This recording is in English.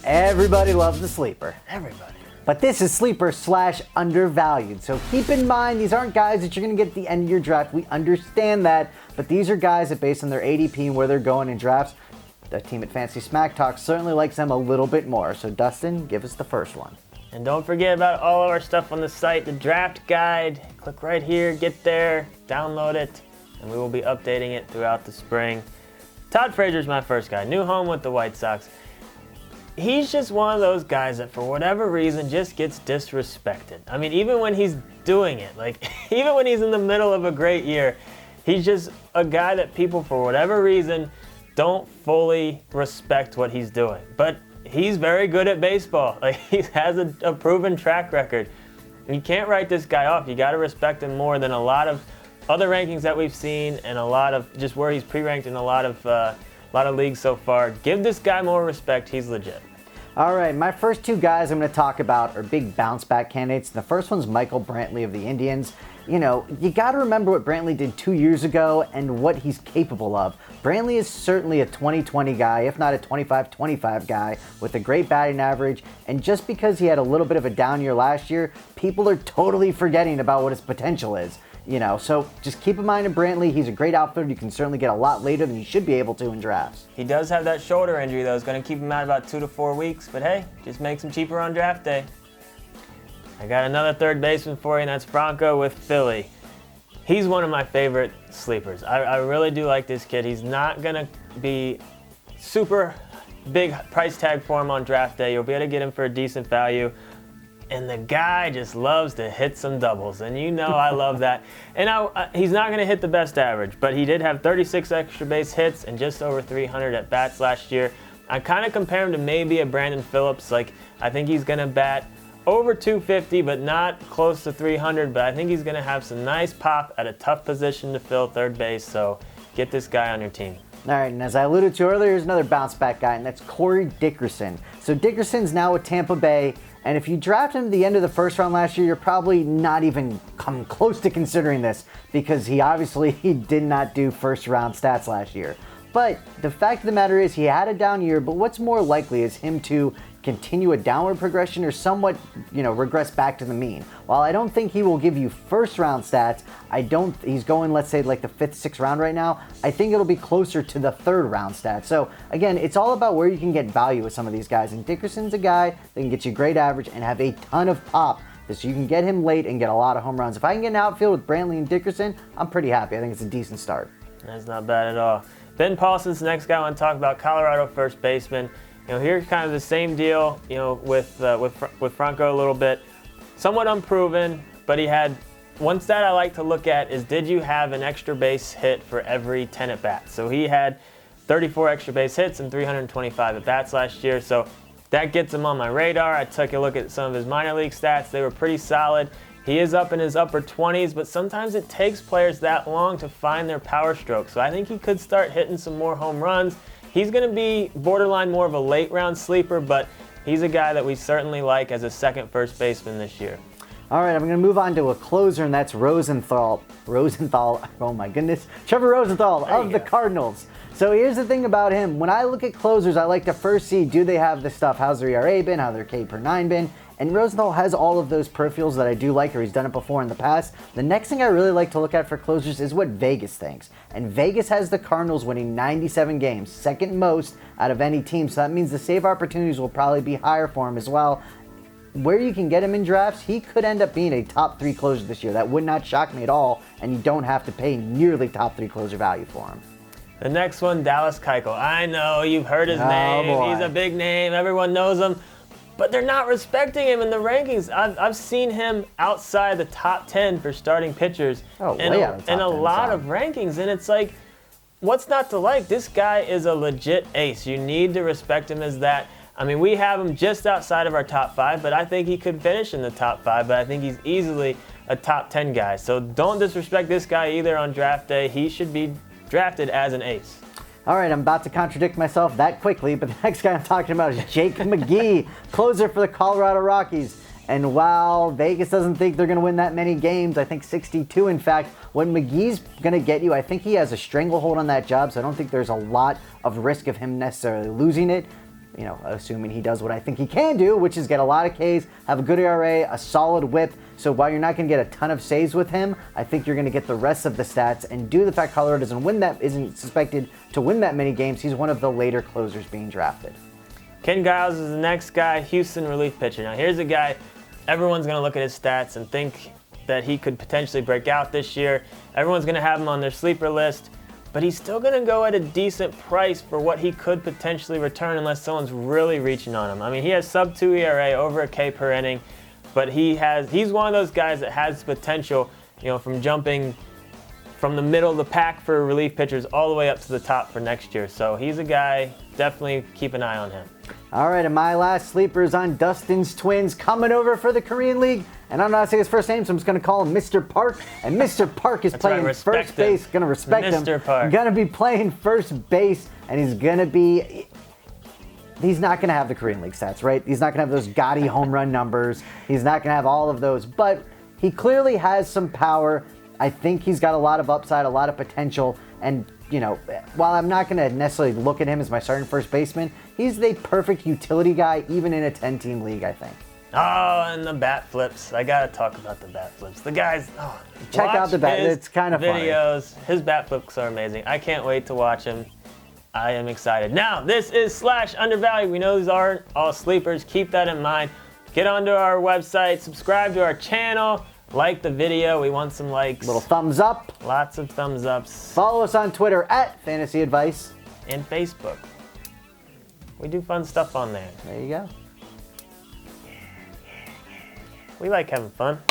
Everybody loves the sleeper. Everybody. But this is sleeper / undervalued. So keep in mind, these aren't guys that you're going to get at the end of your draft. We understand that. But these are guys that, based on their ADP and where they're going in drafts, the team at Fantasy Smack Talk certainly likes them a little bit more. So Dustin, give us the first one. And don't forget about all of our stuff on the site, the draft guide. Click right here, get there, download it, and we will be updating it throughout the spring. Todd Frazier is my first guy. New home with the White Sox. He's just one of those guys that for whatever reason just gets disrespected. I mean, even when he's doing it, like even when he's in the middle of a great year, he's just a guy that people for whatever reason don't fully respect what he's doing. But he's very good at baseball. Like he has a proven track record. You can't write this guy off. You got to respect him more than a lot of other rankings that we've seen and a lot of just where he's pre-ranked in a lot of leagues so far. Give this guy more respect. He's legit. All right, my first two guys I'm going to talk about are big bounce back candidates. The first one's Michael Brantley of the Indians. You know, you got to remember what Brantley did 2 years ago and what he's capable of. Brantley is certainly a 20-20 guy, if not a 25-25 guy, with a great batting average. And just because he had a little bit of a down year last year, people are totally forgetting about what his potential is. You know, so just keep in mind in Brantley, he's a great outfielder. You can certainly get a lot later than you should be able to in drafts. He does have that shoulder injury, though. It's going to keep him out about 2 to 4 weeks. But hey, just makes him cheaper on draft day. I got another third baseman for you, and that's Bronco with Philly. He's one of my favorite sleepers. I really do like this kid. He's not going to be super big price tag for him on draft day. You'll be able to get him for a decent value. And the guy just loves to hit some doubles. And you know I love that. And he's not going to hit the best average, but he did have 36 extra base hits and just over 300 at bats last year. I kind of compare him to maybe a Brandon Phillips. Like, I think he's going to bat over 250, but not close to 300. But I think he's going to have some nice pop at a tough position to fill, third base. So get this guy on your team. All right, and as I alluded to earlier, here's another bounce back guy, and that's Corey Dickerson. So Dickerson's now with Tampa Bay. And if you draft him at the end of the first round last year, you're probably not even come close to considering this because he did not do first round stats last year. But the fact of the matter is he had a down year, but what's more likely is him to continue a downward progression or somewhat, regress back to the mean. While I don't think he will give you first round stats, he's going, let's say, like the 5th, 6th round right now. I think it'll be closer to the 3rd round stats. So again, it's all about where you can get value with some of these guys. And Dickerson's a guy that can get you great average and have a ton of pop. So you can get him late and get a lot of home runs. If I can get an outfield with Brantley and Dickerson, I'm pretty happy. I think it's a decent start. That's not bad at all. Ben Paulson's the next guy I want to talk about, Colorado first baseman. Here's kind of the same deal, with Franco a little bit. Somewhat unproven, but he had one stat I like to look at is did you have an extra base hit for every 10 at-bats? So he had 34 extra base hits and 325 at-bats last year, so that gets him on my radar. I took a look at some of his minor league stats. They were pretty solid. He is up in his upper 20s, but sometimes it takes players that long to find their power stroke. So I think he could start hitting some more home runs. He's going to be borderline more of a late round sleeper, but he's a guy that we certainly like as a second first baseman this year. All right, I'm going to move on to a closer, and that's Rosenthal, oh my goodness, Trevor Rosenthal of the Cardinals. So here's the thing about him. When I look at closers, I like to first see, do they have the stuff? How's their ERA been? How's their K per 9 been? And Rosenthal has all of those peripherals that I do like, or he's done it before in the past. The next thing I really like to look at for closers is what Vegas thinks. And Vegas has the Cardinals winning 97 games, second most out of any team. So that means the save opportunities will probably be higher for him as well. Where you can get him in drafts, he could end up being a top 3 closer this year. That would not shock me at all, and you don't have to pay nearly top 3 closer value for him. The next one, Dallas Keuchel. I know, you've heard his name. Boy. He's a big name. Everyone knows him. But they're not respecting him in the rankings. I've seen him outside the top 10 for starting pitchers in a lot of rankings. And it's like, what's not to like? This guy is a legit ace. You need to respect him as that. I mean, we have him just outside of our top 5, but I think he could finish in the top 5. But I think he's easily a top 10 guy. So don't disrespect this guy either on draft day. He should be drafted as an ace. All right, I'm about to contradict myself that quickly, but the next guy I'm talking about is Jake McGee, closer for the Colorado Rockies. And while Vegas doesn't think they're going to win that many games, I think 62 in fact, when McGee's going to get you, I think he has a stranglehold on that job, so I don't think there's a lot of risk of him necessarily losing it. assuming he does what I think he can do, which is get a lot of Ks, have a good ERA, a solid whip. So while you're not going to get a ton of saves with him, I think you're going to get the rest of the stats. And due to the fact Colorado isn't suspected to win that many games, he's one of the later closers being drafted. Ken Giles is the next guy, Houston relief pitcher. Now here's a guy, everyone's going to look at his stats and think that he could potentially break out this year. Everyone's going to have him on their sleeper list, but he's still going to go at a decent price for what he could potentially return unless someone's really reaching on him. I mean, he has sub-2 ERA, over a K per inning, but he's one of those guys that has potential, from jumping from the middle of the pack for relief pitchers all the way up to the top for next year. So he's a guy, definitely keep an eye on him. All right, and my last sleeper is on Dustin's Twins coming over for the Korean League. And I don't know how to say his first name, so I'm just going to call him Mr. Park. And Mr. Park is playing first base. Going to respect him. Mr. Park. Going to be playing first base, and he's not going to have the Korean League stats, right? He's not going to have those gaudy home run numbers. He's not going to have all of those. But he clearly has some power. I think he's got a lot of upside, a lot of potential. And, while I'm not going to necessarily look at him as my starting first baseman, he's the perfect utility guy, even in a 10-team league, I think. Oh, and the bat flips. I got to talk about the bat flips. The guys, check out the bat. It's kind of videos. funny. His bat flips are amazing. I can't wait to watch him. I am excited. Now, this is /Undervalued. We know these aren't all sleepers. Keep that in mind. Get onto our website. Subscribe to our channel. Like the video. We want some likes. Little thumbs up. Lots of thumbs ups. Follow us on Twitter @FantasyAdvice. And Facebook. We do fun stuff on there. There you go. We like having fun.